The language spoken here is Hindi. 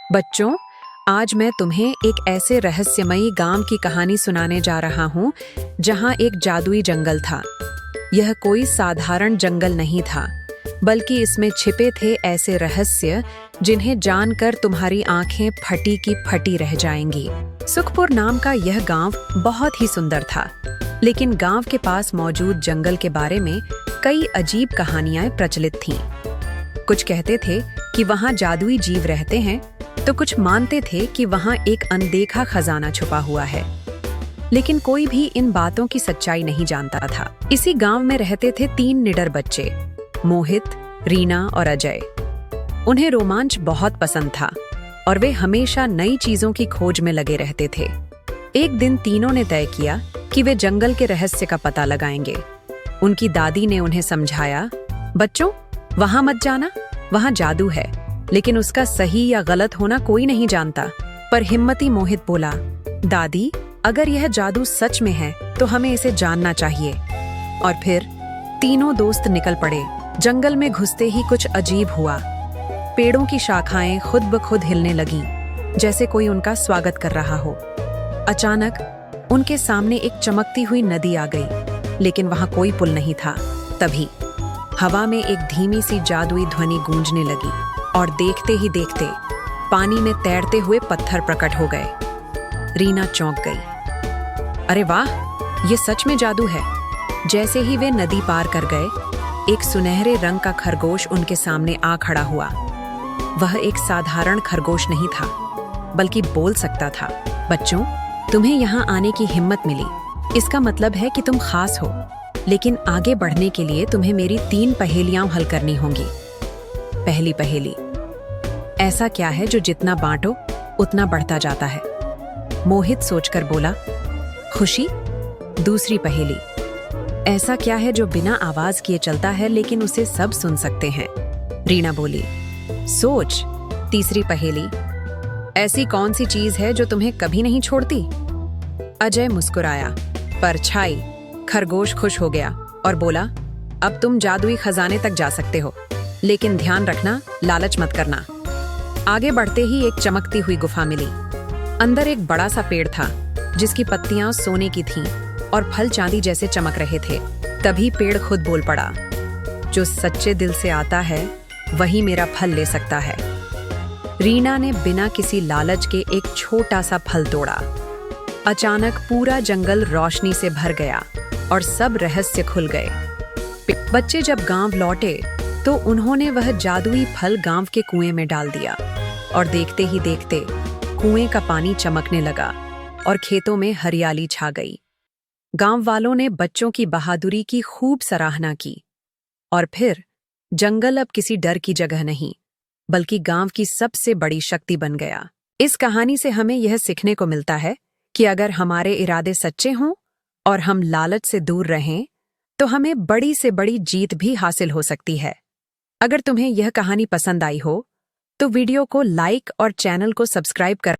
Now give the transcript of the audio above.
बच्चों, आज मैं तुम्हें एक ऐसे रहस्यमयी गांव की कहानी सुनाने जा रहा हूं जहां एक जादुई जंगल था। यह कोई साधारण जंगल नहीं था, बल्कि इसमें छिपे थे ऐसे रहस्य जिन्हें जानकर तुम्हारी आंखें फटी की फटी रह जाएंगी। सुखपुर नाम का यह गांव बहुत ही सुंदर था, लेकिन गांव के पास मौजूद जंगल के बारे में कई अजीब कहानियां प्रचलित थीं। कुछ कहते थे कि वहां जादुई जीव रहते हैं, तो कुछ मानते थे कि वहां एक अनदेखा खजाना छुपा हुआ है। लेकिन कोई भी इन बातों की सच्चाई नहीं जानता था। इसी गांव में रहते थे 3 निडर बच्चे, मोहित, रीना और अजय। उन्हें रोमांच बहुत पसंद था और वे हमेशा नई चीजों की खोज में लगे रहते थे। एक दिन तीनों ने तय किया कि वे जंगल के रहस्य का पता लगाएंगे। उनकी दादी ने उन्हें समझाया, बच्चों, वहां मत जाना, वहां जादू है, लेकिन उसका सही या गलत होना कोई नहीं जानता। पर हिम्मती मोहित बोला, दादी, अगर यह जादू सच में है तो हमें इसे जानना चाहिए। और फिर तीनों दोस्त निकल पड़े। जंगल में घुसते ही कुछ अजीब हुआ। पेड़ों की शाखाएं खुद ब खुद हिलने लगीं, जैसे कोई उनका स्वागत कर रहा हो। अचानक उनके सामने एक चमकती हुई नदी आ गई, लेकिन वहां कोई पुल नहीं था। तभी हवा में एक धीमी सी जादुई ध्वनि गूंजने लगी और देखते ही देखते पानी में तैरते हुए पत्थर प्रकट हो गए। रीना चौंक गई। अरे वाह, ये सच में जादू है। जैसे ही वे नदी पार कर गए, एक सुनहरे रंग का खरगोश उनके सामने आ खड़ा हुआ। वह एक साधारण खरगोश नहीं था, बल्कि बोल सकता था। बच्चों, तुम्हें यहाँ आने की हिम्मत मिली, इसका मतलब है कि तुम खास हो। लेकिन आगे बढ़ने के लिए तुम्हें मेरी 3 पहेलियां हल करनी होंगी। पहली पहेली, ऐसा क्या है जो जितना बांटो उतना बढ़ता जाता है? मोहित सोचकर बोला, खुशी। दूसरी पहेली, ऐसा क्या है जो बिना आवाज किए चलता है लेकिन उसे सब सुन सकते हैं? रीना बोली, सोच। तीसरी पहेली, ऐसी कौन सी चीज है जो तुम्हें कभी नहीं छोड़ती? अजय मुस्कुराया। परछाई। खरगोश खुश हो गया और बोला, अब तुम जादुई खजाने तक जा सकते हो, लेकिन ध्यान रखना, लालच मत करना। आगे बढ़ते ही एक चमकती हुई गुफा मिली। अंदर एक बड़ा सा पेड़ था, जिसकी पत्तियां सोने की थीं और फल चांदी जैसे चमक रहे थे। तभी पेड़ खुद बोल पड़ा, जो सच्चे दिल से आता है वही मेरा फल ले सकता है। रीना ने बिना किसी लालच के एक छोटा सा फल तोड़ा। अचानक पूरा जंगल रोशनी से भर गया और सब रहस्य खुल गए। बच्चे जब गांव लौटे तो उन्होंने वह जादुई फल गांव के कुएं में डाल दिया और देखते ही देखते कुएं का पानी चमकने लगा और खेतों में हरियाली छा गई। गांव वालों ने बच्चों की बहादुरी की खूब सराहना की और फिर जंगल अब किसी डर की जगह नहीं, बल्कि गांव की सबसे बड़ी शक्ति बन गया। इस कहानी से हमें यह सीखने को मिलता है कि अगर हमारे इरादे सच्चे हों और हम लालच से दूर रहें, तो हमें बड़ी से बड़ी जीत भी हासिल हो सकती है। अगर तुम्हें यह कहानी पसंद आई हो, तो वीडियो को लाइक और चैनल को सब्सक्राइब कर